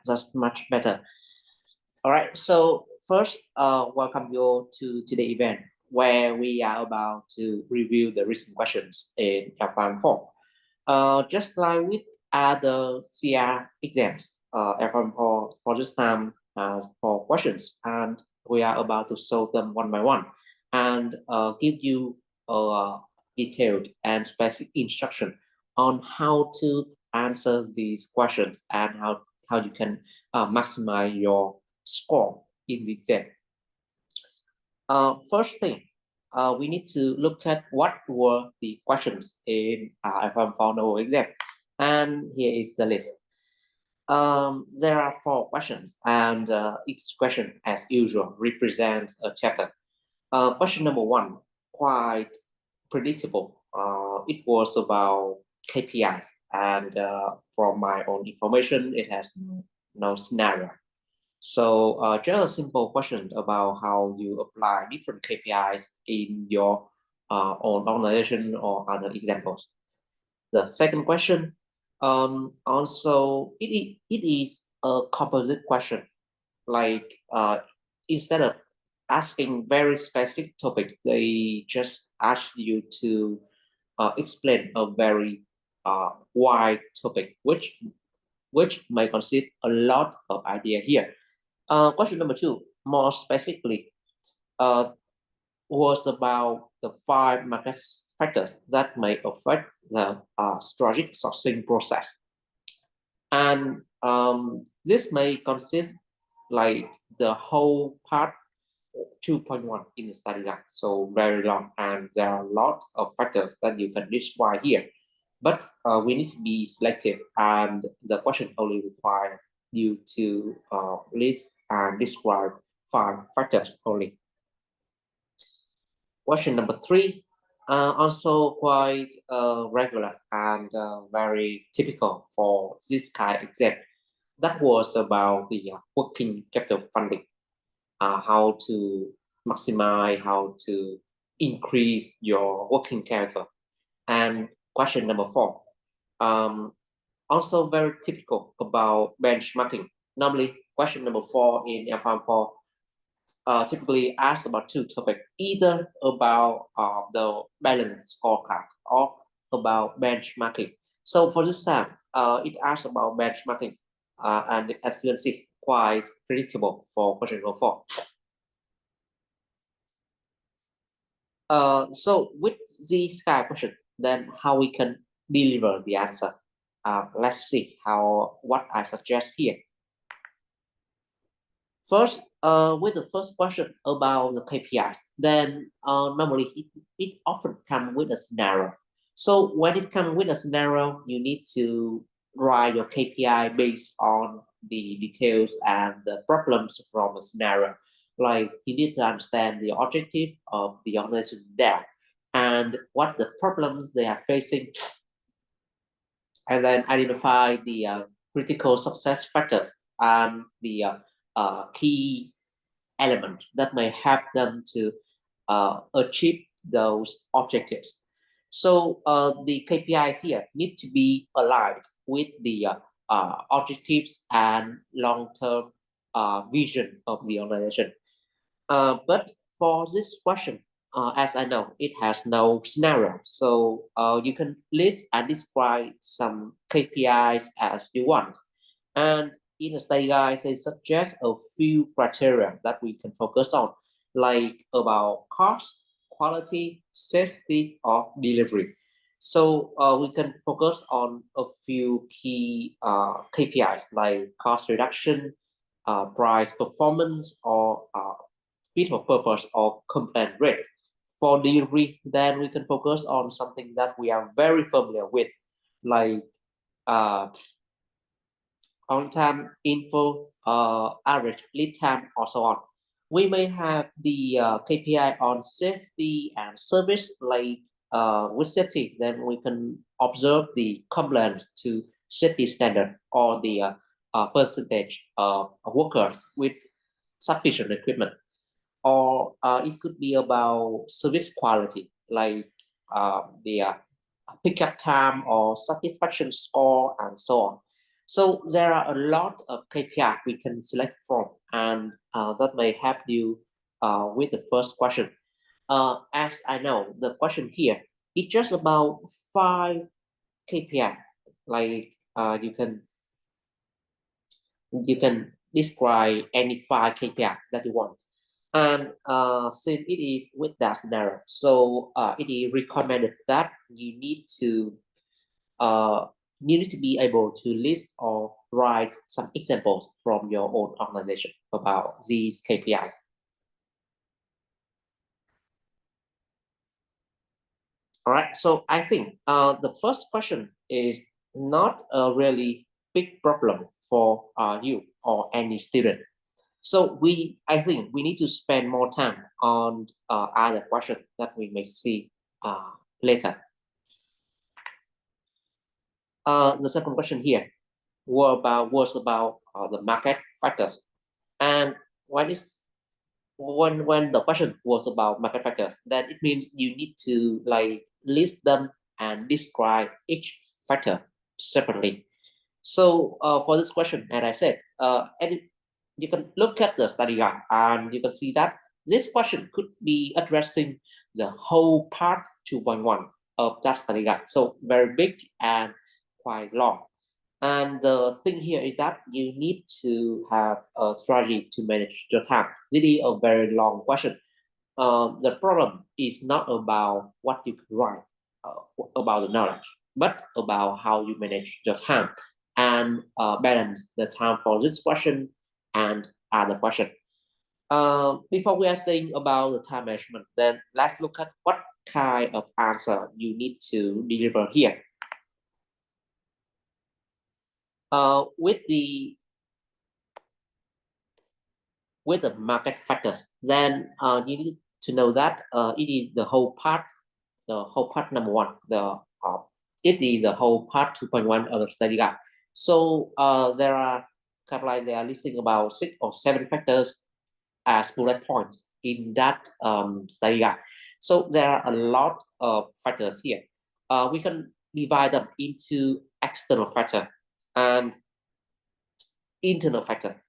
that's much better. All right, so first, welcome you to the event where we are about to review the recent questions in L5M4. Just like with other CR exams, L5M4 for this time for questions, and we are about to solve them one by one and give you a detailed and specific instruction on how to answer these questions and how you can maximize your score in the exam. First thing, we need to look at what were the questions in L5M4 exam, and here is the list. There are 4 questions, and each question, as usual, represents a chapter. Question number 1, quite predictable. It was about KPIs, and from my own information, it has no scenario. So just a simple question about how you apply different KPIs in your own organization or other examples. The second question, also it is a composite question, like instead of asking very specific topic, they just ask you to explain a very wide topic, which may consist a lot of idea here. Question number 2, more specifically, was about the 5 market factors that may affect the strategic sourcing process. And this may consist like the whole part 2.1 in the study guide, so very long, and there are a lot of factors that you can describe here. But we need to be selective, and the question only requires you to list and describe 5 factors only. Question number 3, also quite regular and very typical for this kind of exam. That was about the working capital funding, how to maximize, how to increase your working capital. And question number 4, also very typical about benchmarking. Normally, question number 4 in L5M4 typically asks about 2 topics, either about the balance scorecard or about benchmarking. So for this time, it asks about benchmarking, and as you can see, quite predictable for question number 4. So with this kind of question, then how we can deliver the answer? Let's see what I suggest here. First, with the first question about the KPIs, then normally it often comes with a scenario. So when it comes with a scenario, you need to write your KPI based on the details and the problems from a scenario. Like you need to understand the objective of the organization there and what the problems they are facing, and then identify the critical success factors and the key elements that may help them to achieve those objectives. So the KPIs here need to be aligned with the objectives and long-term vision of the organization. But for this question, as I know, it has no scenario. So you can list and describe some KPIs as you want. And in the study guide, they suggest a few criteria that we can focus on, like about cost, quality, safety, or delivery. So we can focus on a few key KPIs like cost reduction, price performance, or fit for purpose or complaint rate. For delivery, then we can focus on something that we are very familiar with, like on-time info, average lead time, or so on. We may have the KPI on safety and service, like with safety, then we can observe the compliance to safety standard or the percentage of workers with sufficient equipment. Or it could be about service quality, like the pickup time or satisfaction score and so on. So there are a lot of KPI we can select from, and that may help you with the first question. As I know, the question here is just about 5 KPI. Like you can describe any 5 KPI that you want. And since it is with that scenario, so it is recommended that uh, you need to be able to list or write some examples from your own organization about these KPIs. All right, so I think the first question is not a really big problem for you or any student. So I think we need to spend more time on other questions that we may see later. The second question here was about the market factors, and when the question was about market factors, then it means you need to like list them and describe each factor separately. So for this question, as I said, you can look at the study guide and you can see that this question could be addressing the whole part 2.1 of that study guide. So very big and quite long. And the thing here is that you need to have a strategy to manage your time. This is a very long question. The problem is not about what you can write about the knowledge, but about how you manage your time and balance the time for this question and other question. Before we are saying about the time management, then let's look at what kind of answer you need to deliver here. With the market factors, then you need to know that it is the whole part number one, it is the whole part 2.1 of the study guide. So there are kind of like they are listing about 6 or 7 factors as bullet points in that study guide. So there are a lot of factors here. We can divide them into external factor and internal factor.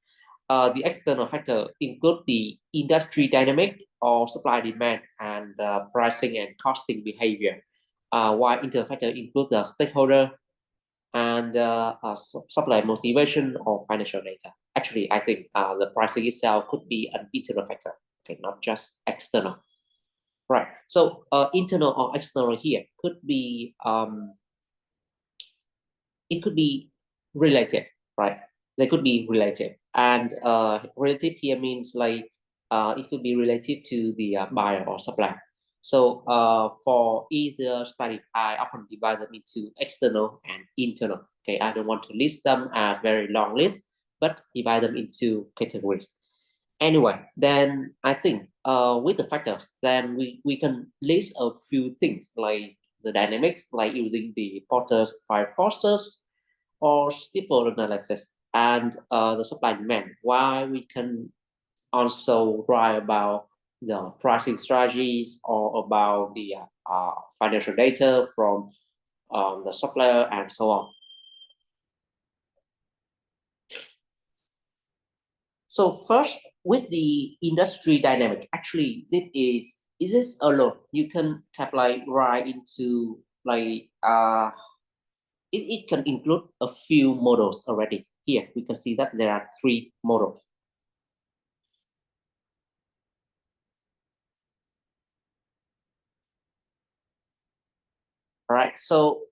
The external factor include the industry dynamic or supply demand and pricing and costing behavior, while internal factor include the stakeholder and supply motivation or financial data. Actually, I think the pricing itself could be an internal factor, okay, not just external. Right. So internal or external here could be it could be relative, right? They could be relative, and relative here means like it could be relative to the buyer or supplier. So for easier study, I often divide them into external and internal. Okay, I don't want to list them as very long list, but divide them into categories. Anyway, then I think with the factors, then we can list a few things like the dynamics, like using the Porter's 5 forces or stipple analysis, and the supply demand. Why we can also write about the pricing strategies or about the financial data from the supplier and so on. So first, with the industry dynamic, actually, is this alone? You can apply right into like it can include a few models already. Here we can see that there are 3 models. All right, so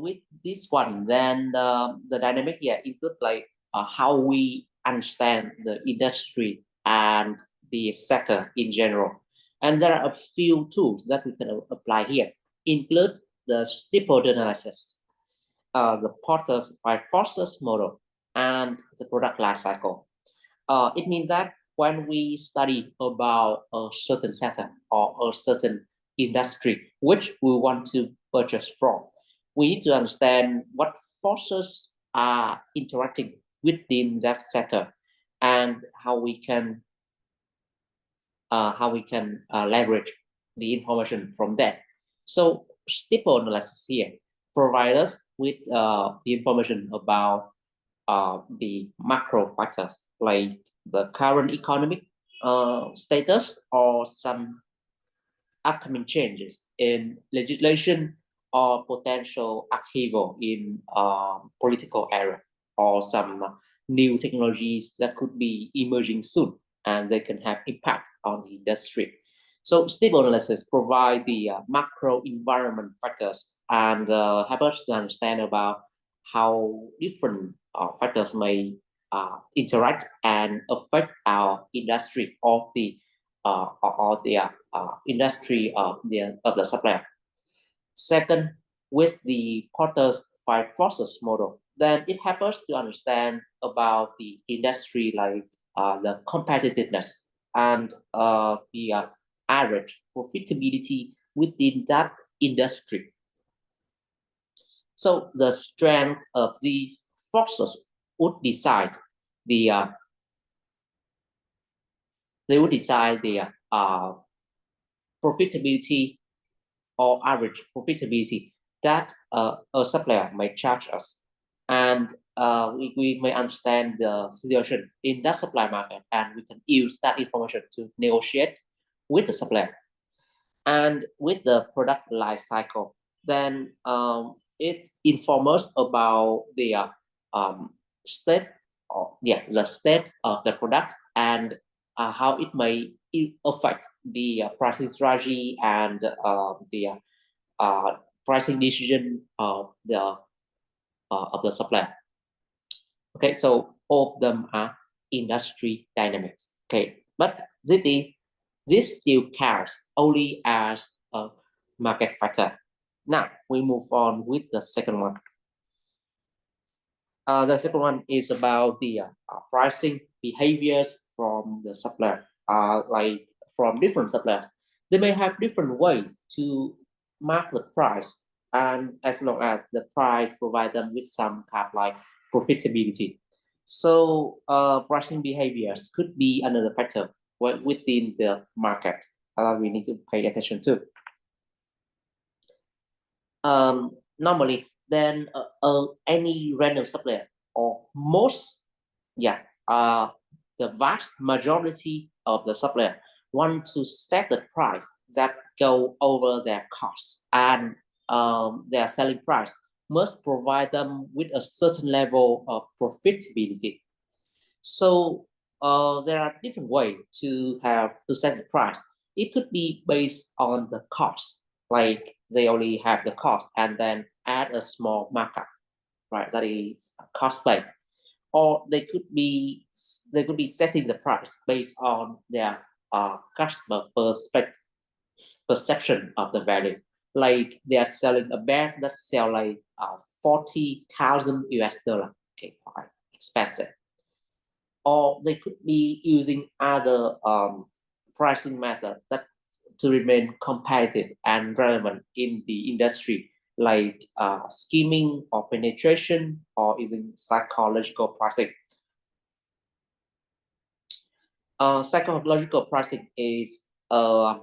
with this one, then the dynamic here include like how we understand the industry and the sector in general. And there are a few tools that we can apply here, include the stipple analysis, the Porter's 5 forces model, and the product life cycle. It means that when we study about a certain sector or a certain industry which we want to purchase from, we need to understand what forces are interacting within that sector and how we can leverage the information from that. So stipple analysis here provide us with the information about the macro factors like the current economic status or some upcoming changes in legislation or potential upheaval in political area or some new technologies that could be emerging soon and they can have impact on the industry. So stable analysis provide the macro environment factors and help us to understand about how different factors may interact and affect our industry or the industry of the supplier. Second, with the Porter's five forces model, then it helps us to understand about the industry like the competitiveness and the average profitability within that industry. So the strength of these forces would decide the profitability or average profitability that a supplier may charge us. And we may understand the situation in that supply market and we can use that information to negotiate with the supplier. And with the product life cycle, then it informs us about the state the state of the product and how it may affect the pricing strategy and the pricing decision of the supplier. Okay, so all of them are industry dynamics. Okay, but this still counts only as a market factor. Now we move on with the second one. The second one is about the pricing behaviors from the supplier, like from different suppliers. They may have different ways to mark the price, and as long as the price provide them with some kind of like profitability. So pricing behaviors could be another factor within the market we need to pay attention to. Normally, then any random supplier or most, the vast majority of the supplier want to set the price that go over their costs and their selling price must provide them with a certain level of profitability. So there are different ways to set the price. It could be based on the cost, like they only have the cost and then add a small markup, right? That is cost based. Or they could be setting the price based on their customer perception of the value. Like they are selling a bag that sell like 40,000 US dollar, okay, quite expensive. Or they could be using other pricing methods that to remain competitive and relevant in the industry, like skimming or penetration or even psychological pricing. Psychological pricing is a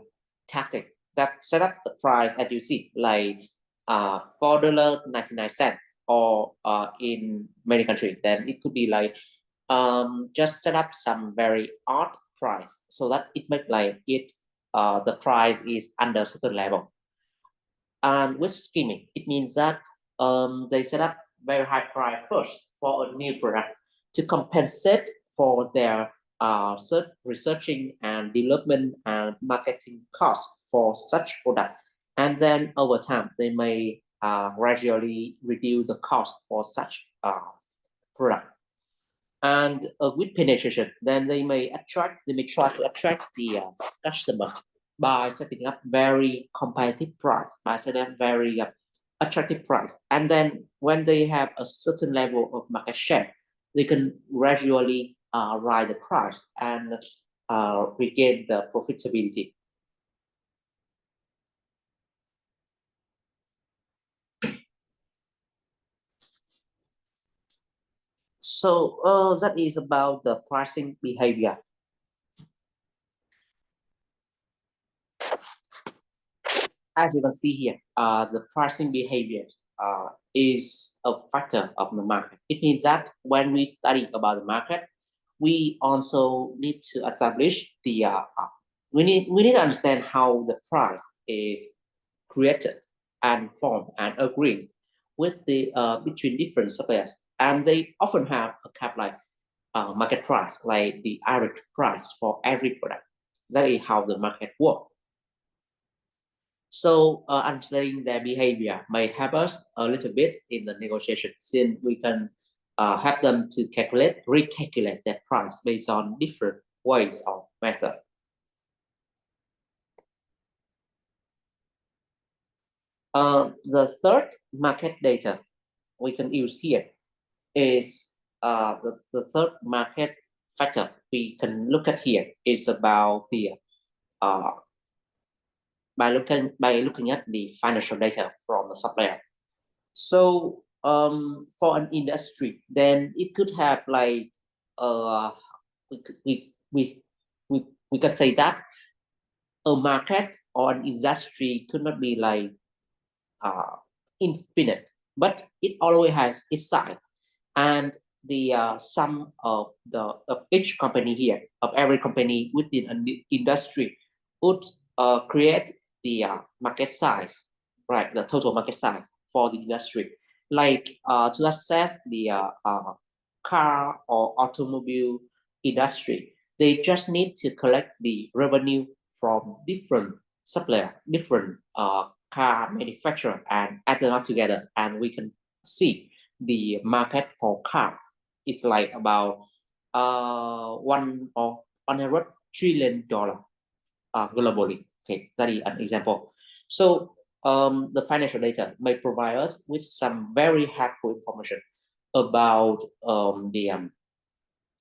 tactic that set up the price as you see, like $4.99, or in many countries, then it could be like just set up some very odd price so that it make like the price is under a certain level. And with skimming, it means that they set up very high price first for a new product to compensate for their researching and development and marketing costs for such product. And then over time, they may gradually reduce the cost for such product. And with penetration, then they may try to attract the customer by setting up very competitive price, by setting up very attractive price. And then when they have a certain level of market share, they can gradually rise the price and regain the profitability. So that is about the pricing behavior. As you can see here, the pricing behavior is a factor of the market. It means that when we study about the market, we also need to establish the we need to understand how the price is created and formed and agreed with the between different suppliers, and they often have a cap like market price, like the average price for every product. That is how the market works. So understanding their behavior may help us a little bit in the negotiation, since we can help them to recalculate their price based on different ways of method. The third market data we can use here is the third market factor we can look at here is about the uh, by looking at the financial data from the supplier. So for an industry, then it could have like we we can say that a market or an industry could not be like infinite, but it always has its side, and the sum of each company here, of every company within an industry, would create the market size, right? The total market size for the industry. Like to assess the car or automobile industry, they just need to collect the revenue from different supplier, different car manufacturer, and add them up together, and we can see the market for car is like about $100 trillion globally. Okay, that is an example. So the financial data may provide us with some very helpful information about the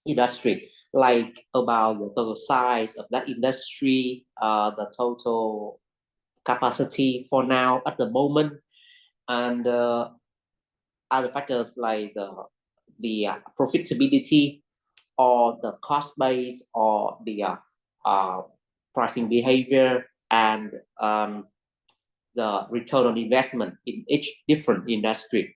industry, like about the total size of that industry, the total capacity for now at the moment, and other factors like the profitability or the cost base or the pricing behavior, and the return on investment in each different industry.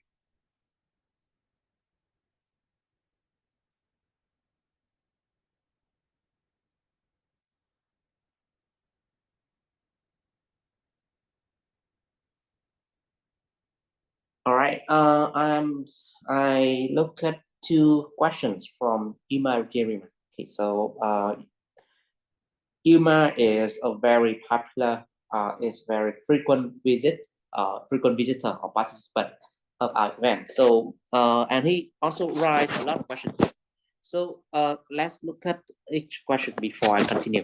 All right. I look at two questions from Ima Jerima. Okay, so Uma is a very popular, is very frequent visitor or participant of our event. So, and he also raised a lot of questions. So, let's look at each question before I continue.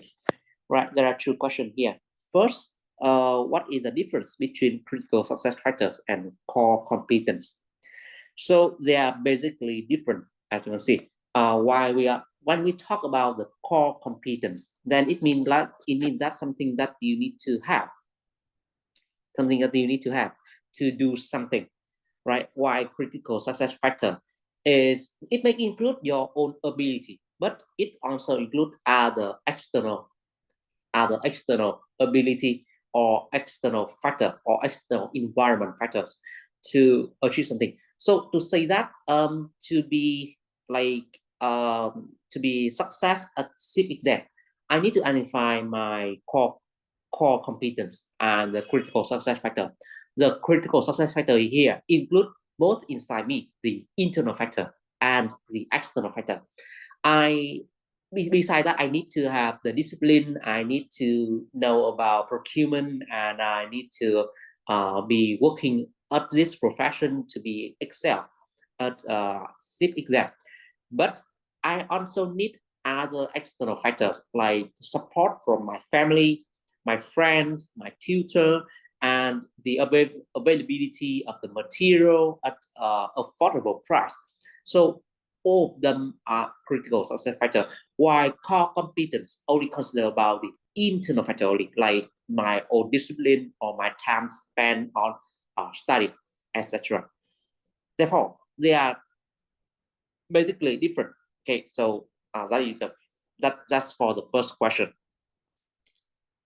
Right, there are two questions here. First, what is the difference between critical success factors and core competence? So they are basically different, as you can see. When we talk about the core competence, then it means that something that you need to have, to do something, right? Why critical success factor is it may include your own ability, but it also includes other external ability or external factor or external environment factors to achieve something. So to say that to be like to be success at Cips exam, I need to identify my core competence and the critical success factor. The critical success factor here include both inside me, the internal factor and the external factor. Besides that, I need to have the discipline. I need to know about procurement, and I need to be working at this profession to be excel at Cips exam. But I also need other external factors like support from my family, my friends, my tutor, and the availability of the material at affordable price. So all of them are critical success factor, while core competence only consider about the internal factor only, like my own discipline or my time spent on study, etc. Therefore, they are basically different. Okay, so that's for the first question.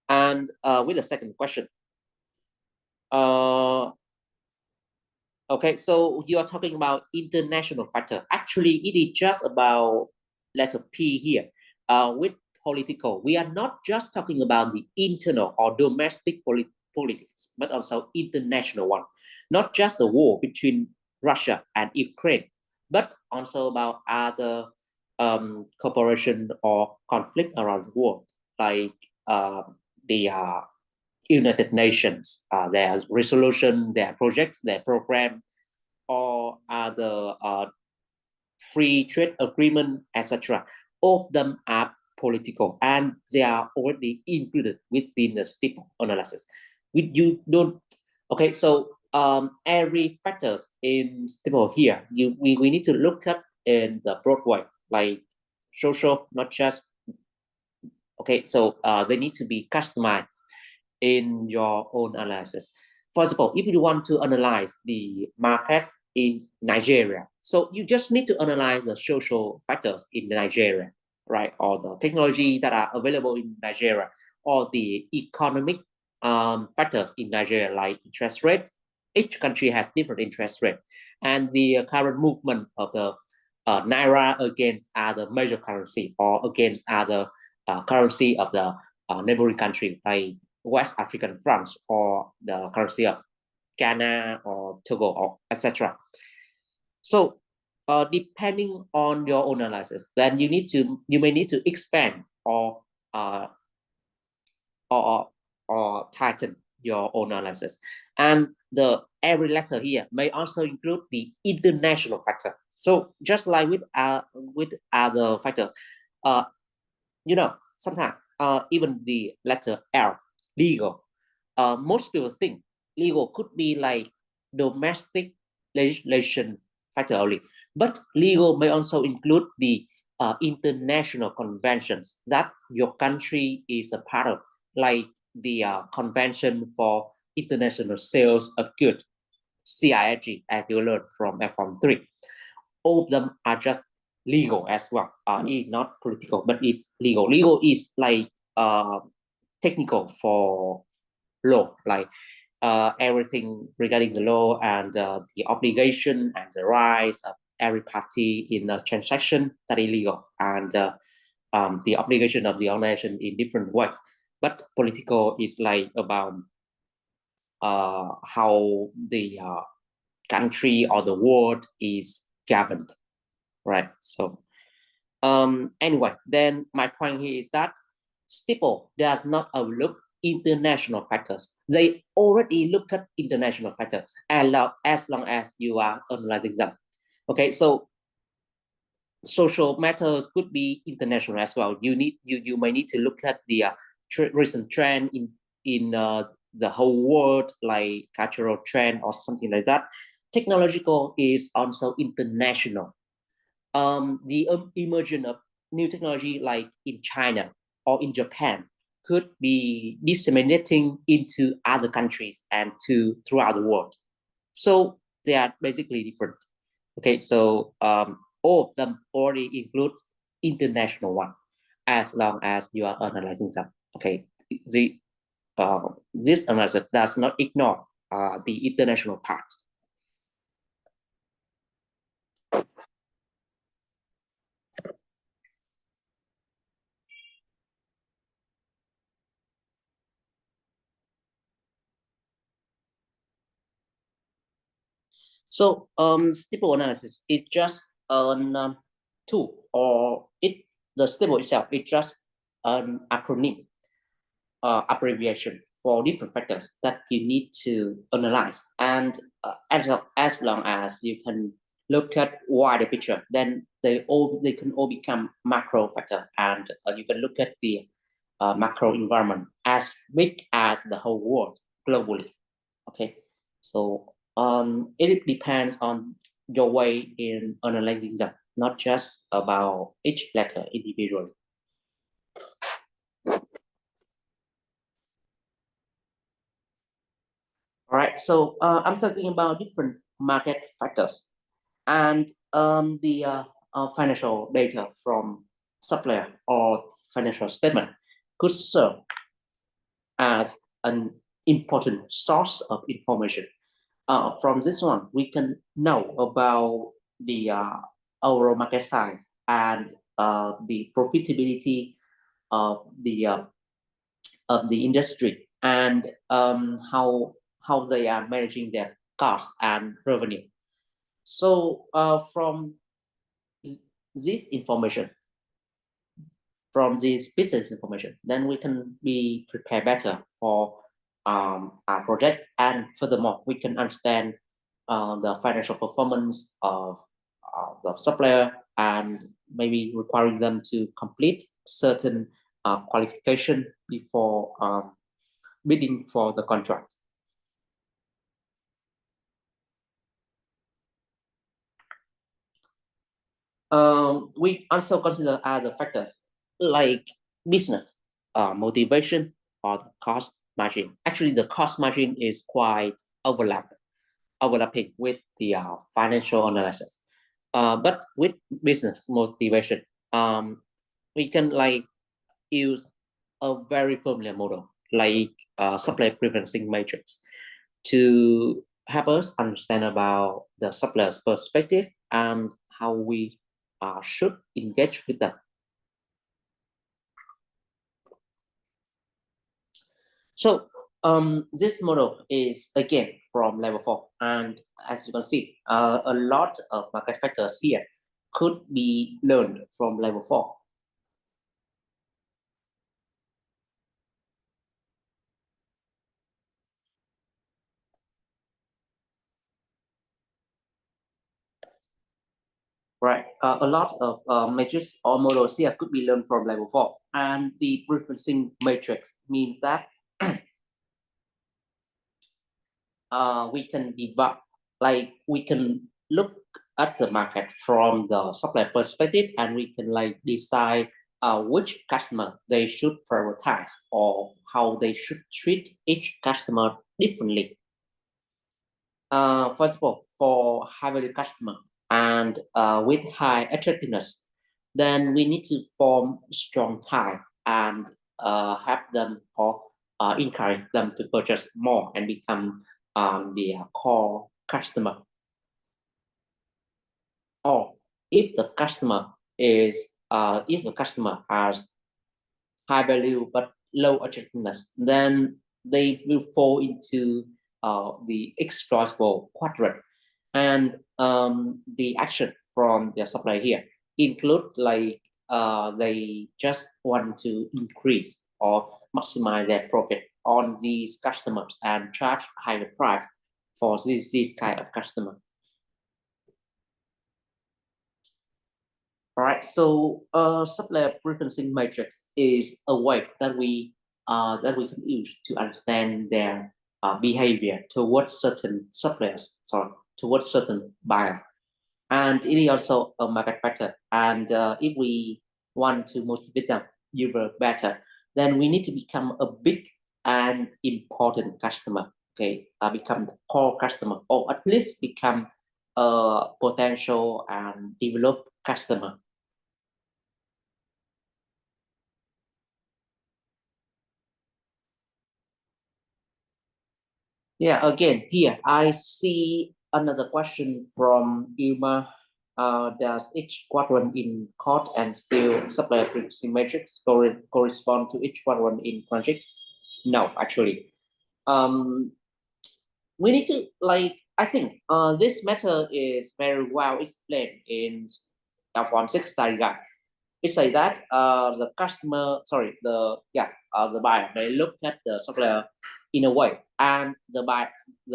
And with the second question, Okay, so you are talking about international factor. Actually, it is just about letter P here. With political, we are not just talking about the internal or domestic politics, but also international one. Not just the war between Russia and Ukraine, but also about other cooperation or conflict around the world, like the United Nations, their resolution, their projects, their program, or other free trade agreement, etc. All of them are political and they are already included within the stable analysis. You don't, okay, so every factors in stable here, we need to look at in the broad way, like social, not just, okay, so they need to be customized in your own analysis. For example, if you want to analyze the market in Nigeria, so you just need to analyze the social factors in Nigeria, right? Or the technology that are available in Nigeria, or the economic factors in Nigeria, like interest rate. Each country has different interest rate, and the current movement of the naira against other major currency or against other currency of the neighboring country, like West African francs or the currency of Ghana or Togo or etc. So depending on your own analysis, then you may need to expand uh, or or tighten your own analysis. And the every letter here may also include the international factor. So just like with other factors, uh, you know, sometimes even the letter L, legal, most people think legal could be like domestic legislation factor only, but legal may also include the international conventions that your country is a part of, like the Convention for International Sales of Goods, CIG, as you learned from F3. All of them are just legal as well. It's not political, but it's legal. Legal is like technical for law, like everything regarding the law and the obligation and the rights of every party in a transaction that is legal, and the obligation of the organization in different ways. But political is like about how the country or the world is governed, right? So anyway, then my point here is that Stipple does not overlook international factors. They already look at international factors as long as you are analyzing them. Okay, so social matters could be international as well. You may need to look at the recent trend in the whole world, like cultural trend or something like that. Technological is also international. The emergence of new technology like in China or in Japan could be disseminating into other countries and to throughout the world. So they are basically different. Okay, so all of them already include international one, as long as you are analyzing them. Okay, the this analysis does not ignore the international part. So stable analysis is just an tool, or the stable itself is just an acronym, abbreviation for different factors that you need to analyze. And as long as you can look at wider picture, then they can all become macro factor, and you can look at the macro environment as big as the whole world globally. Okay, so it depends on your way in analyzing them, not just about each letter individually. All right, so I'm talking about different market factors and the financial data from supplier or financial statement could serve as an important source of information. From this one, we can know about the overall market size and the profitability of the industry, and how they are managing their costs and revenue. So from this information, from this business information, then we can be prepared better for our project. And furthermore, we can understand the financial performance of the supplier, and maybe requiring them to complete certain qualification before bidding for the contract. We also consider other factors like business motivation or the cost margin. Actually, the cost margin is quite overlapping with the financial analysis. But with business motivation, we can like use a very familiar model like supply preferencing matrix to help us understand about the supplier's perspective and how we should engage with them. So this model is again from level 4, and as you can see, a lot of market factors here could be learned from level 4. Right, a lot of matrix or models here could be learned from level 4, and the preferencing matrix means that we can divide, like we can look at the market from the supplier perspective, and we can like decide which customer they should prioritize or how they should treat each customer differently. For example, for high value customer and with high attractiveness, then we need to form strong tie and have them or encourage them to purchase more and become the core customer. Or if the customer has high value but low attractiveness, then they will fall into the exploitable quadrant. And the action from the supplier here include like they just want to increase or maximize their profit on these customers and charge higher price for this kind of customer. All right, so supplier preferencing matrix is a way that we can use to understand their behavior towards certain suppliers, sorry, towards certain buyer, and it is also a market factor. And if we want to motivate them even better, then we need to become a big and important customer. Okay, become the core customer, or at least become a potential and developed customer. Yeah, again, here I see another question from Ilma. Does each quadrant in cost and steel supplier purchasing matrix correspond to each quadrant in project? No, actually. Um, we need to like, I think this matter is very well explained in L5M4 study guide. It say that the customer, sorry, the buyer may look at the supplier in a way, and the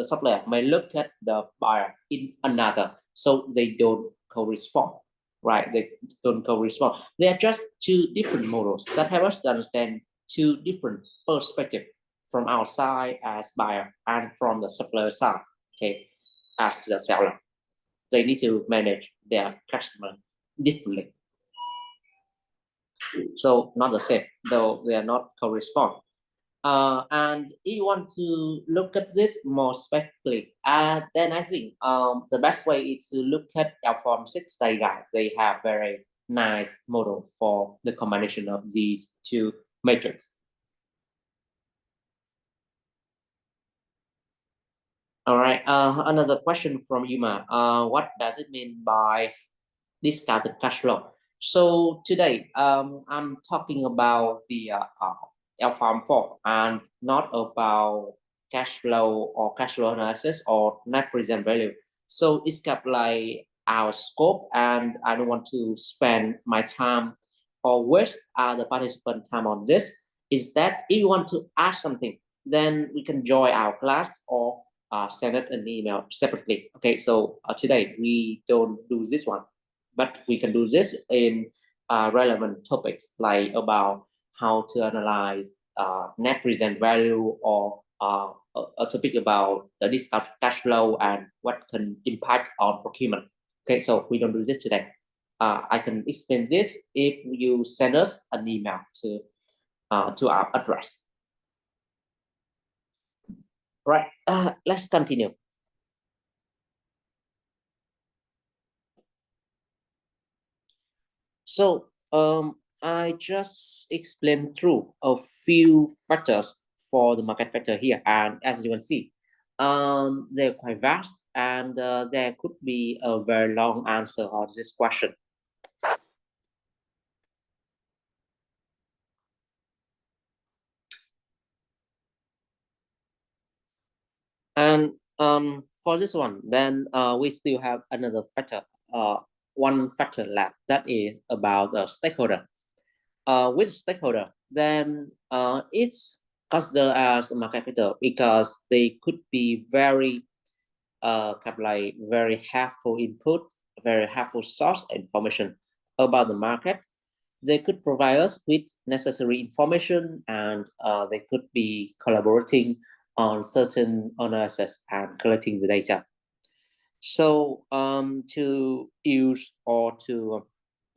supplier may look at the buyer in another, so they don't correspond, right? They don't correspond. They are just two different models that help us to understand two different perspectives from our side as buyer and from the supplier side, okay, as the seller. They need to manage their customer differently. So not the same, though they are not correspond. And if you want to look at this more specifically, then I think the best way is to look at L5M6 study guide. They have very nice model for the combination of these two matrices. All right. Another question from Yuma. What does it mean by discounted cash flow? So today, I'm talking about the L5M4 and not about cash flow or cash flow analysis or net present value. So it's kind of like our scope, and I don't want to spend my time or waste the participant time on this. Instead, if you want to ask something, then we can join our class or send it an email separately. Okay, so today we don't do this one, but we can do this in relevant topics like about how to analyze net present value or a topic about the discount cash flow and what can impact on procurement. Okay, so we don't do this today. I can explain this if you send us an email to our address. Right, let's continue. So I just explained through a few factors for the market factor here, and as you can see, they're quite vast, and there could be a very long answer on this question. And for this one, then we still have another factor, one factor left, that is about the stakeholder. With stakeholder, then it's considered as a market factor because they could be very kind of like very helpful input, very helpful source information about the market. They could provide us with necessary information, and they could be collaborating on certain analysis and collecting the data. So to use or to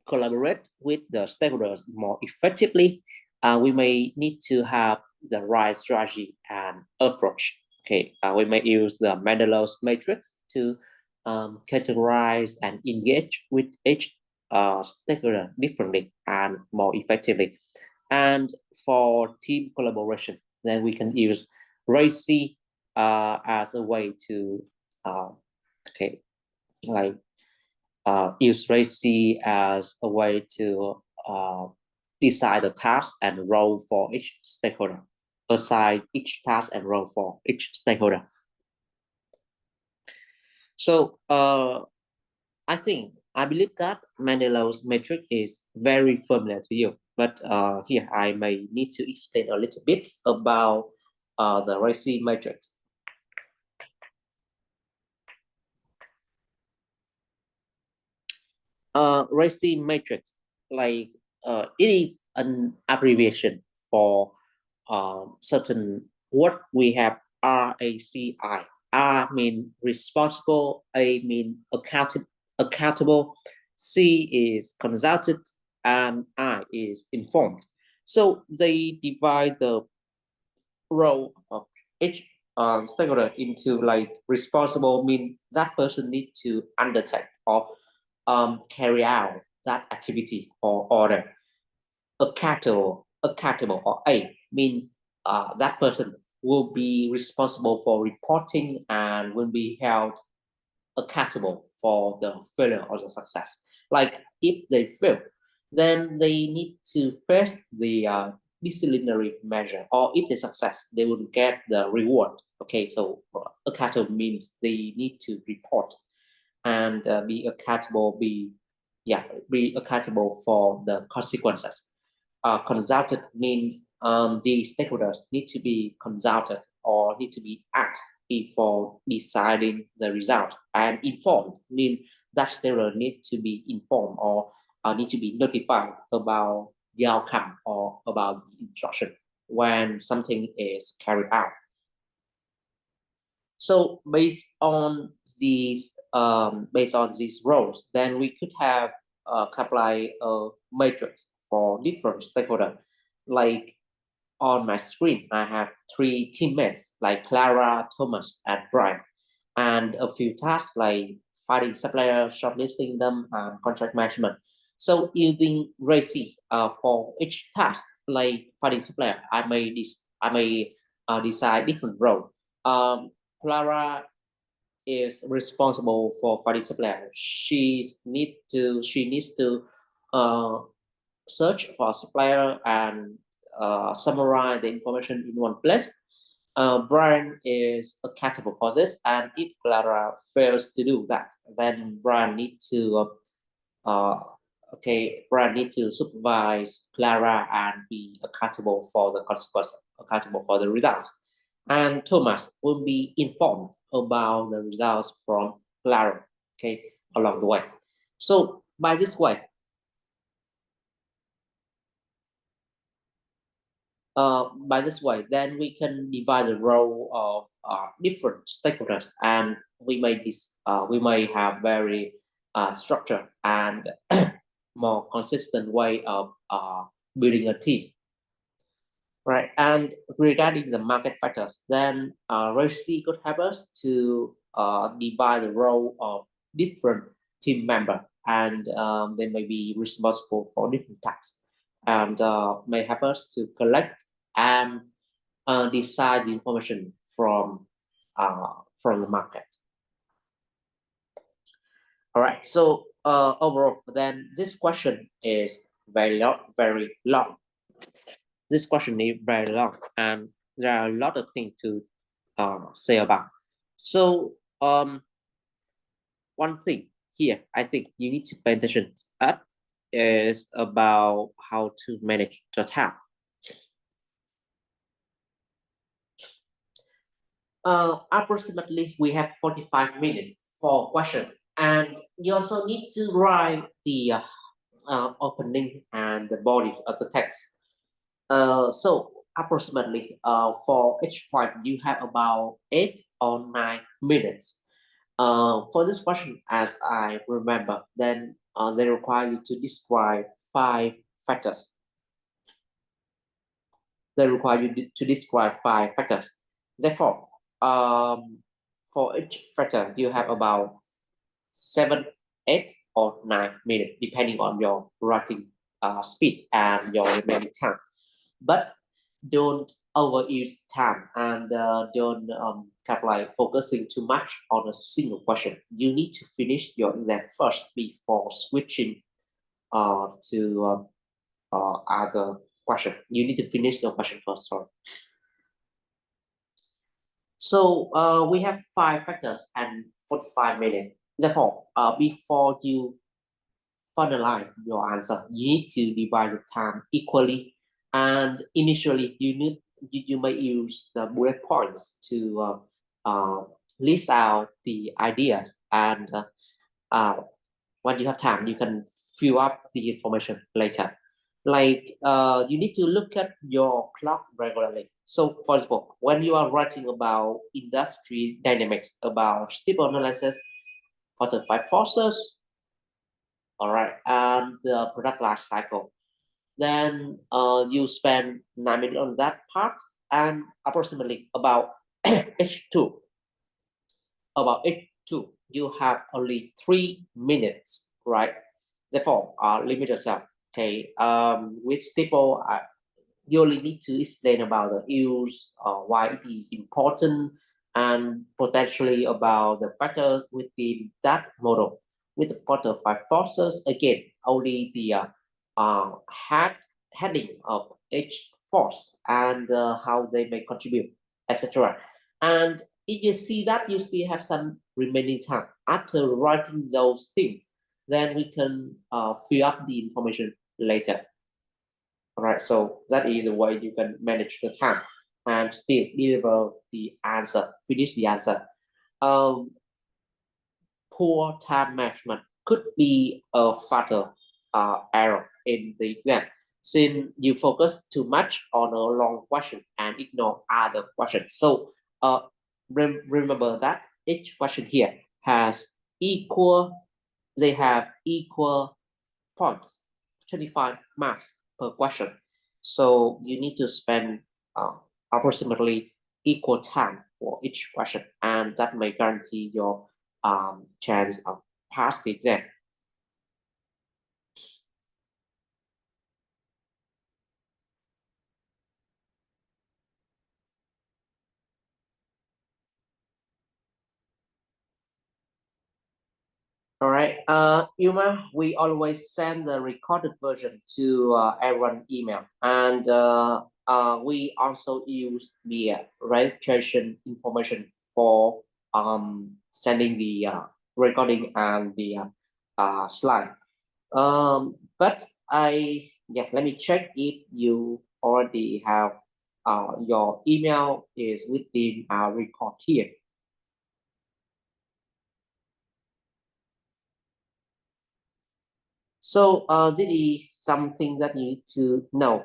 collaborate with the stakeholders more effectively, we may need to have the right strategy and approach. Okay, we may use the Mendelow's matrix to categorize and engage with each stakeholder differently and more effectively. And for team collaboration, then we can use RACI as a way to okay, like use RACI as a way to decide the task and role for each stakeholder, assign each task and role for each stakeholder. So I believe that Mendelow's matrix is very familiar to you, but here I may need to explain a little bit about the RACI matrix. RACI matrix, like it is an abbreviation for certain what we have RACI. R mean responsible, A mean accountable, C is consulted, and I is informed. So they divide the role of each stakeholder into like responsible means that person need to undertake or carry out that activity or order. Accountable or A means that person will be responsible for reporting and will be held accountable for the failure or the success. Like if they fail, then they need to face the disciplinary measure, or if they success, they will get the reward. Okay, so accountable means they need to report and be accountable, be accountable for the consequences. Consulted means the stakeholders need to be consulted or need to be asked before deciding the result. And informed means that stakeholder need to be informed or need to be notified about the outcome or about the instruction when something is carried out. So based on these roles, then we could have apply a matrix for different stakeholders. Like on my screen, I have three teammates like Clara, Thomas, and Brian, and a few tasks like finding supplier, shortlisting them, and contract management. So using RACI for each task, like finding supplier, I may decide different role. Clara is responsible for finding supplier. She needs to uh, search for supplier and summarize the information in one place. Brian is accountable for this, and if Clara fails to do that, then uh, Brian need to supervise Clara and be accountable for the consequences, accountable for the results. And Thomas will be informed about the results from Clara, along the way. So by this way, then we can divide the role of different stakeholders, and we may have very structured and more consistent way of building a team, right? And regarding the market factors, then Racy could help us to divide the role of different team member, and they may be responsible for different tasks, and may help us to collect and decide the information from the market. All right. So overall, then this question is very long, very long. This question is very long, and there are a lot of things to say about. So one thing here, I think you need to pay attention at is about how to manage the time. Approximately we have 45 minutes for question, and you also need to write the opening and the body of the text. So approximately for each point you have about 8 or 9 minutes. For this question, as I remember, then they require you to describe 5 factors. They require you to describe 5 factors. Therefore, for each factor, you have about 7, 8, or 9 minutes, depending on your writing speed and your remaining time. But don't overuse time, and don't kind of like focusing too much on a single question. You need to finish your exam first before switching to other question. You need to finish the question first. Sorry. So we have 5 factors and 45 minutes. Therefore, before you finalize your answer, you need to divide the time equally. And initially, you may use the bullet points to list out the ideas. And when you have time, you can fill up the information later. Like you need to look at your clock regularly. So, for example, when you are writing about industry dynamics, about stable analysis, quarter five forces, all right, and the product life cycle, then you spend 9 minutes on that part, and approximately about H2, you have only 3 minutes, right? Therefore, limit yourself. Okay, with stable, you only need to explain about the use, why it is important, and potentially about the factors within that model. With the quarter five forces, again, only the heading of each force and how they may contribute, etc. And if you see that you still have some remaining time after writing those things, then we can fill up the information later. All right, so that is the way you can manage the time and still deliver the answer, finish the answer. Um, Poor time management could be a fatal error in the exam, since you focus too much on a long question and ignore other questions. So remember that each question here has they have equal points, 25 marks per question. So you need to spend approximately equal time for each question, and that may guarantee your chance of pass the exam. All right. Yuma, we always send the recorded version to everyone email, and we also use the registration information for sending the recording and the slide. But yeah, let me check if you already have your email is within our record here. So this is something that you need to know.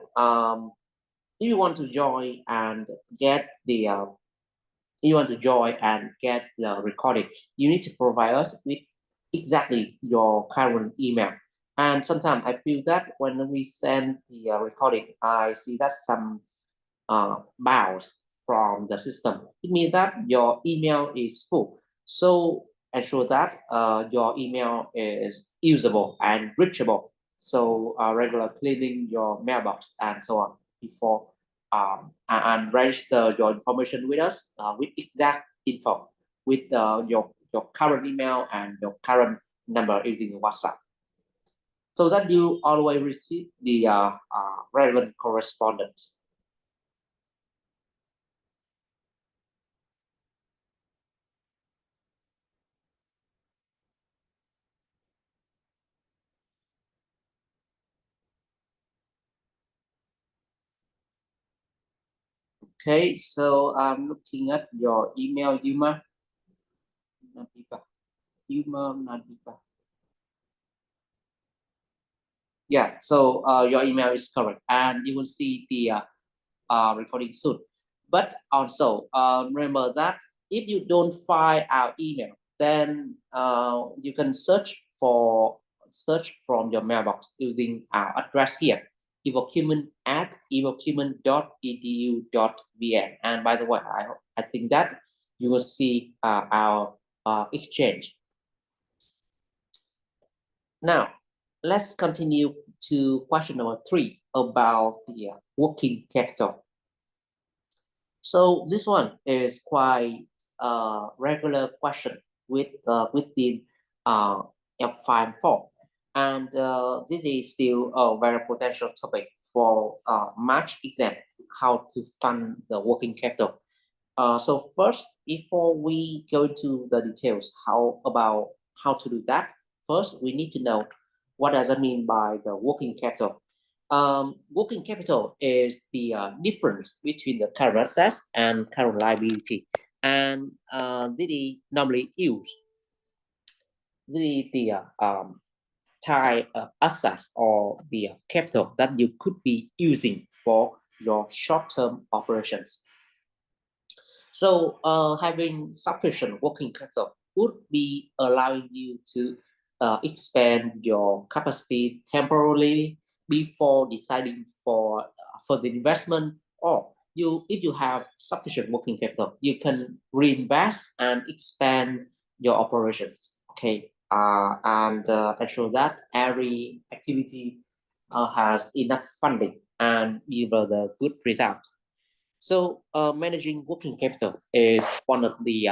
If you want to join and get the you want to join and get the recording, you need to provide us with exactly your current email. And sometimes I feel that when we send the recording, I see that some bounce from the system. It means that your email is full. So ensure that your email is usable and reachable. So regular cleaning your mailbox and so on before and register your information with us with exact info with your current email and your current number using WhatsApp so that you always receive the relevant correspondence. Okay, so I'm looking at your email, Yuma. Nadiba. Yuma Nadiba. Yeah, so your email is correct, and you will see the recording soon. But also remember that if you don't find our email, then you can search from your mailbox using our address here, evocument@evocument.edu.vn. And by the way, I think that you will see our exchange. Now, let's continue to question number 3 about the working capital. So this one is quite a regular question within L5M4. And this is still a very potential topic for March exam, how to fund the working capital. So first, before we go to the details, how to do that? First, we need to know what does it mean by the working capital. Working capital is the difference between the current assets and current liability, and this is normally used the type of assets or the capital that you could be using for your short-term operations. So having sufficient working capital would be allowing you to expand your capacity temporarily before deciding for the investment, or if you have sufficient working capital, you can reinvest and expand your operations. Okay, and ensure that every activity has enough funding and deliver the good result. So managing working capital is one of the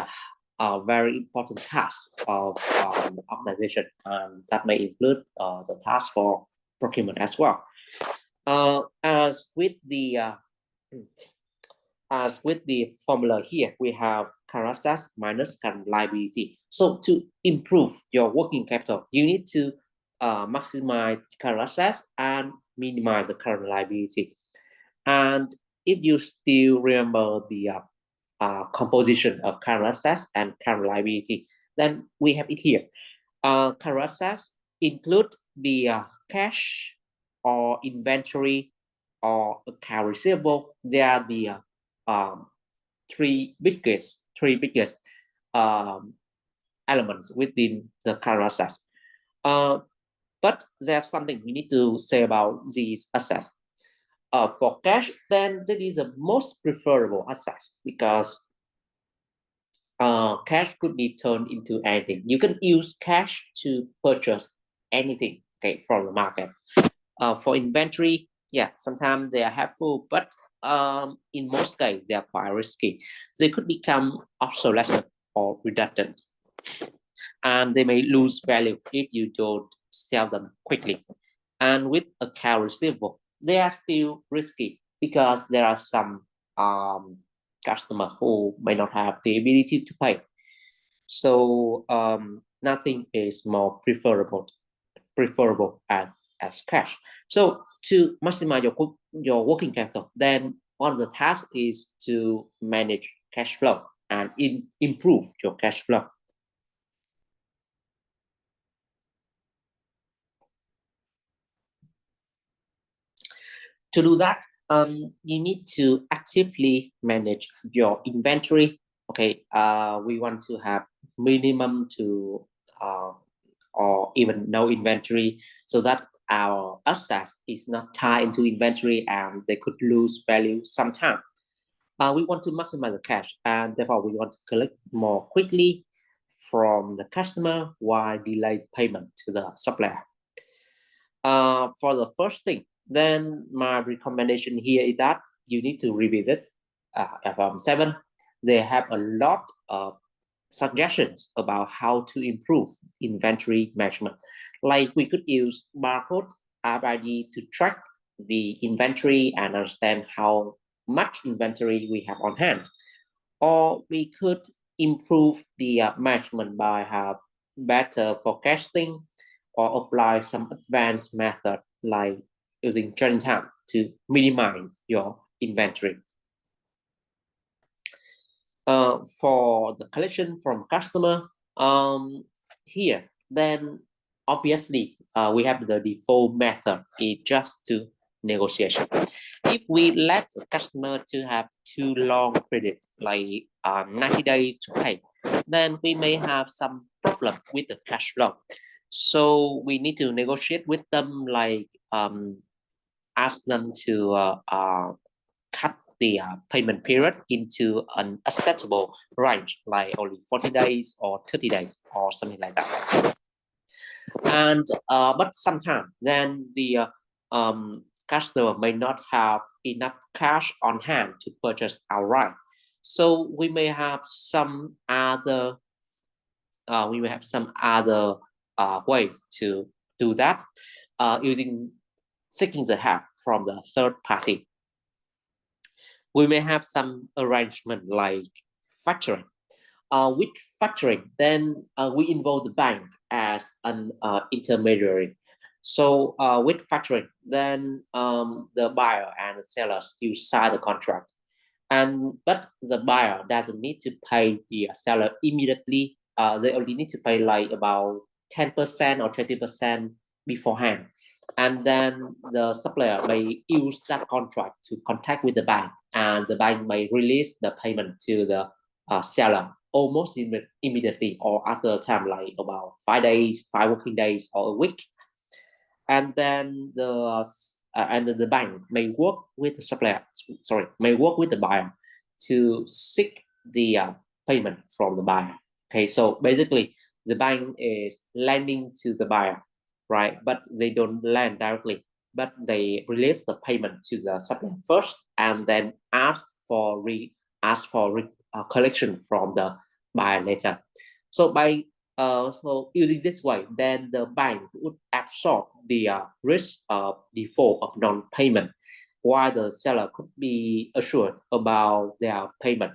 very important tasks of organization, and that may include the task for procurement as well. As with the formula here, we have current assets minus current liability. So to improve your working capital, you need to maximize current assets and minimize the current liability. And if you still remember the composition of current assets and current liability, then we have it here. Current assets include the cash or inventory or account receivable. They are the three biggest elements within the current assets. But there's something we need to say about these assets. For cash, then that is the most preferable asset because cash could be turned into anything. You can use cash to purchase anything, okay, from the market. For inventory, yeah, sometimes they are helpful, but in most cases, they are quite risky. They could become obsolescent or redundant. and they may lose value if you don't sell them quickly. And with account receivable, they are still risky because there are some customers who may not have the ability to pay. So nothing is more preferable as cash. So to maximize your working capital, then one of the tasks is to manage cash flow and improve your cash flow. To do that, you need to actively manage your inventory. Okay, we want to have minimum to or even no inventory so that our assets is not tied into inventory and they could lose value sometime. We want to maximize the cash and therefore we want to collect more quickly from the customer while delay payment to the supplier. For the first thing, then my recommendation here is that you need to revisit L5M4. They have a lot of suggestions about how to improve inventory management. Like we could use barcode RFID to track the inventory and understand how much inventory we have on hand. Or we could improve the management by better forecasting or apply some advanced method like using turn time to minimize your inventory. For the collection from customer, here, then obviously we have the default method is just to negotiation. If we let the customer to have too long credit, like 90 days to pay, then we may have some problem with the cash flow. So we need to negotiate with them, like ask them to cut the payment period into an acceptable range, like only 40 days or 30 days or something like that. And but sometimes then the customer may not have enough cash on hand to purchase outright. So we may have some other ways to do that using seeking the help from the third party. We may have some arrangement like factoring. With factoring, then we involve the bank as an intermediary. So with factoring, then the buyer and the seller still sign the contract, but the buyer doesn't need to pay the seller immediately. They only need to pay like about 10% or 20% beforehand. And then the supplier may use that contract to contact with the bank, and the bank may release the payment to the seller almost immediately or after a time like about 5 days, 5 working days or a week. And then the bank may work with the supplier, may work with the buyer to seek the payment from the buyer. Okay, so basically the bank is lending to the buyer, right? But they don't lend directly, but they release the payment to the supplier first and then ask for collection from the buyer later. So by using this way, then the bank would absorb the risk of default of non-payment, while the seller could be assured about their payment.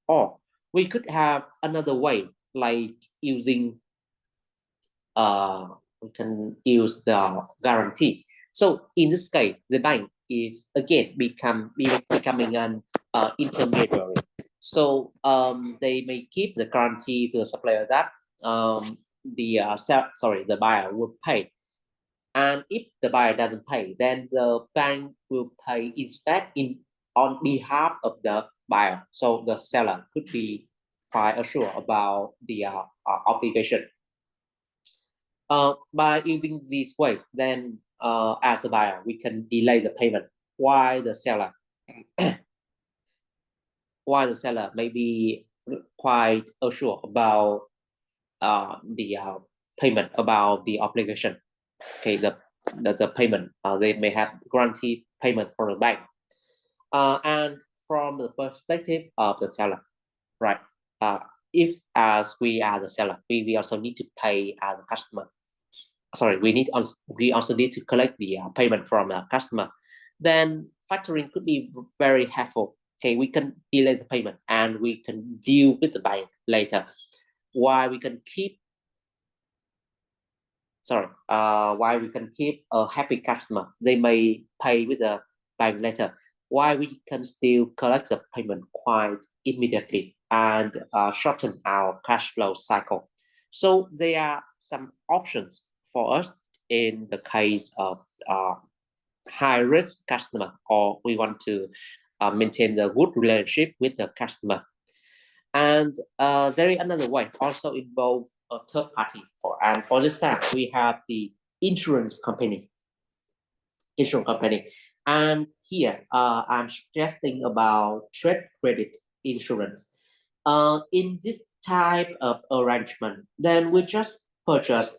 Or we could have another way, like using we can use the guarantee. So in this case, the bank is again becoming an intermediary. So they may give the guarantee to the supplier that the buyer will pay. And if the buyer doesn't pay, then the bank will pay instead on behalf of the buyer. So the seller could be quite assured about the obligation. By using these ways, then as the buyer, we can delay the payment while the seller may be quite assured about the payment, about the obligation. Okay, the payment, they may have guaranteed payment from the bank. And from the perspective of the seller, right? if as we are the seller, we also need to pay the customer. Sorry, we also need to collect the payment from the customer. Then factoring could be very helpful. Okay, we can delay the payment and we can deal with the bank later. Why we can keep why we can keep a happy customer. They may pay with the bank later. Why we can still collect the payment quite immediately and shorten our cash flow cycle. So there are some options for us in the case of high risk customer, or we want to maintain the good relationship with the customer. And there is another way also involve a third party. For this time, we have the insurance company. And here I'm suggesting about trade credit insurance. In this type of arrangement, then we just purchase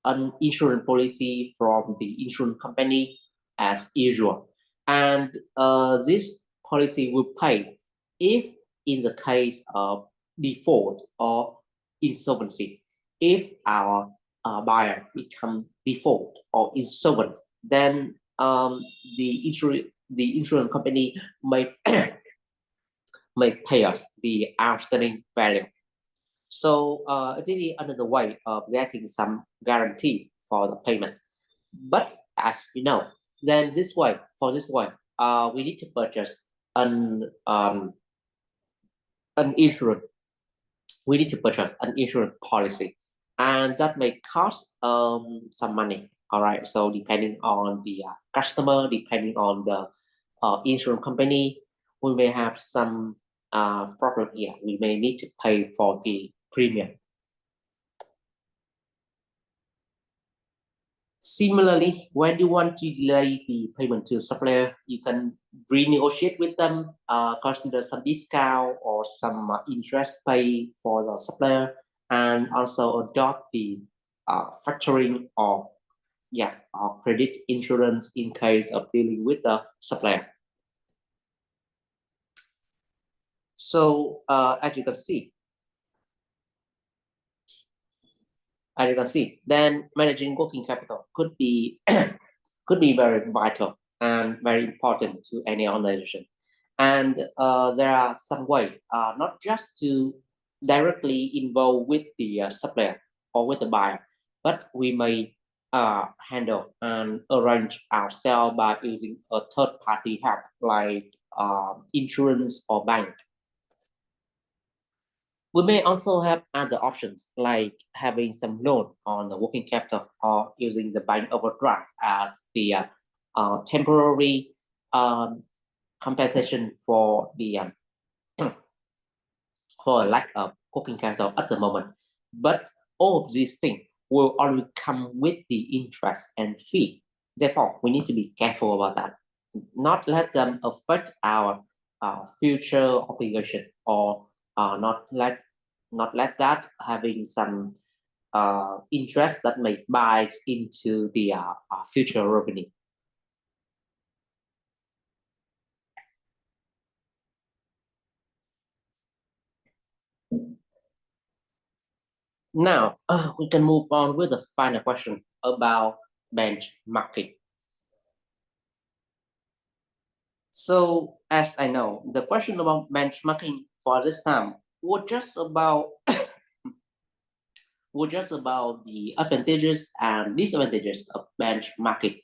an insurance policy from the insurance company as usual. And this policy will pay if in the case of default or insolvency. If our buyer become default or insolvent, then the insurance company may may pay us the outstanding value. So it is another way of getting some guarantee for the payment. But as you know, then for this way, we need to purchase an insurance. We need to purchase an insurance policy, and that may cost some money. All right. So depending on the customer, depending on the insurance company, we may have some problem here. We may need to pay for the premium. Similarly, when you want to delay the payment to supplier, you can renegotiate with them, consider some discount or some interest pay for the supplier, and also adopt the factoring or credit insurance in case of dealing with the supplier. So as you can see, then managing working capital could be very vital and very important to any organization. And there are some ways, not just to directly involve with the supplier or with the buyer, but we may handle and arrange ourselves by using a third party help like insurance or bank. We may also have other options like having some loan on the working capital or using the bank overdraft as the temporary compensation for the for lack of working capital at the moment. But all of these things will only come with the interest and fee. Therefore, we need to be careful about that. Not let them affect our future obligation, or not let that having some interest that may bite into the future revenue. Now we can move on with the final question about benchmarking. So as I know, the question about benchmarking for this time was just about the advantages and disadvantages of benchmarking.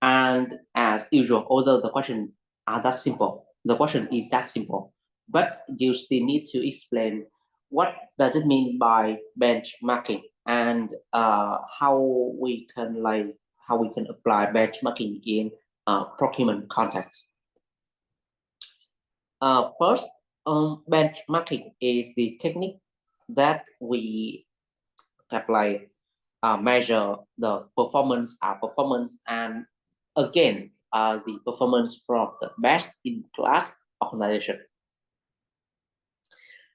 And as usual, although the question is that simple, but you still need to explain what does it mean by benchmarking and how we can apply benchmarking in procurement context. First, benchmarking is the technique that we apply, measure the performance, our performance, and against the performance from the best in class organization.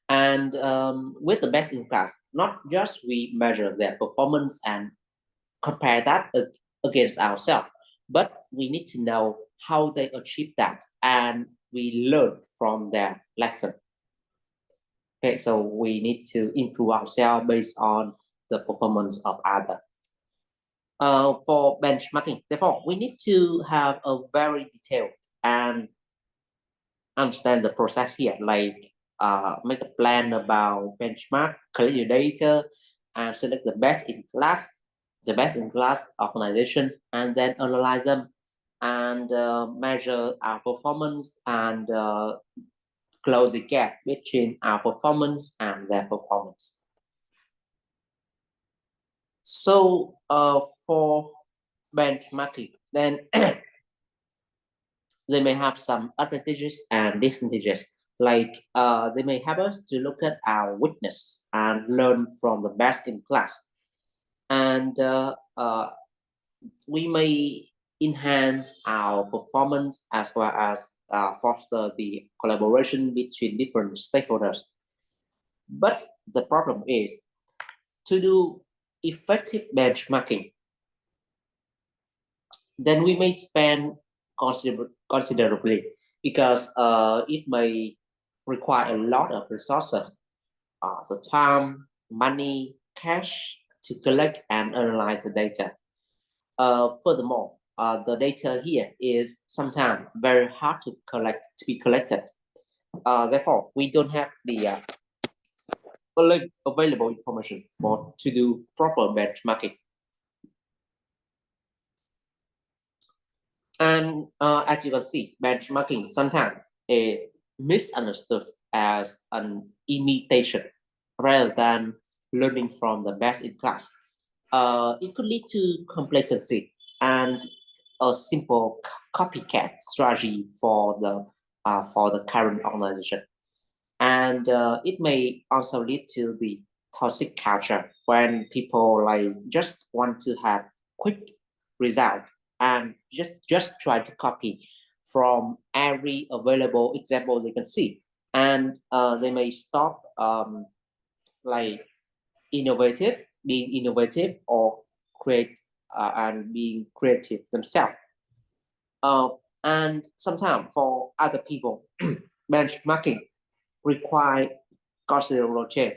And with the best in class, not just we measure their performance and compare that against ourselves, but we need to know how they achieve that, and we learn from their lesson. Okay, so we need to improve ourselves based on the performance of other. For benchmarking, therefore, we need to have a very detailed and understand the process here, like make a plan about benchmark, collect your data, and select the best in class organization, and then analyze them and measure our performance and close the gap between our performance and their performance. So for benchmarking, then they may have some advantages and disadvantages. Like they may help us to look at our weakness and learn from the best in class. And we may enhance our performance as well as foster the collaboration between different stakeholders. But the problem is to do effective benchmarking, then we may spend considerably because it may require a lot of resources, the time, money, cash to collect and analyze the data. Furthermore, the data here is sometimes very hard to be collected. Therefore, we don't have the available information to do proper benchmarking. And as you can see, benchmarking sometimes is misunderstood as an imitation rather than learning from the best in class. It could lead to complacency and a simple copycat strategy for the current organization. And it may also lead to the toxic culture when people like just want to have quick result and just try to copy from every available example they can see, and they may stop like being innovative or create and being creative themselves. And sometimes for other people, benchmarking require considerable change.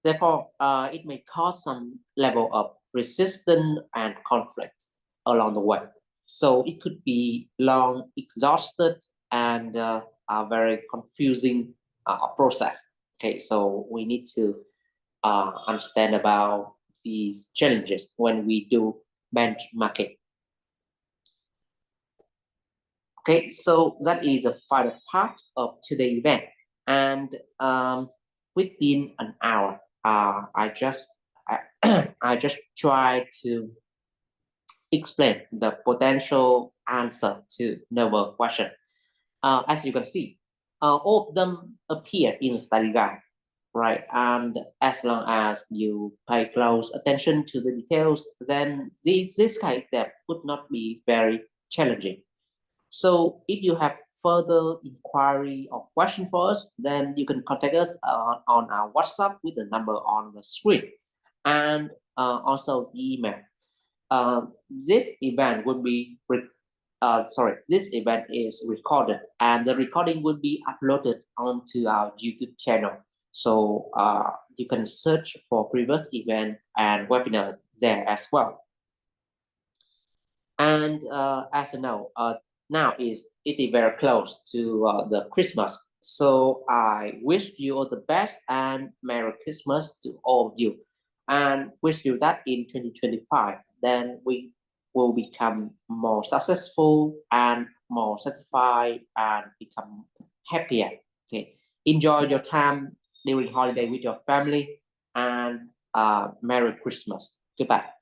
Therefore, it may cause some level of resistance and conflict along the way. So it could be long, exhausted, and a very confusing process. Okay, so we need to understand about these challenges when we do benchmarking. Okay, so that is the final part of today's event, and within an hour, I just try to explain the potential answer to the question. As you can see, all of them appear in the study guide, right? And as long as you pay close attention to the details, then this kind of step would not be very challenging. So if you have further inquiry or question for us, then you can contact us on our WhatsApp with the number on the screen, and also the email. This event will be this event is recorded, and the recording will be uploaded onto our YouTube channel. So you can search for previous event and webinar there as well. And as you know, now it is very close to the Christmas. So I wish you all the best and Merry Christmas to all of you, and wish you that in 2025, then we will become more successful and more satisfied and become happier. Okay, enjoy your time during holiday with your family, and Merry Christmas. Goodbye.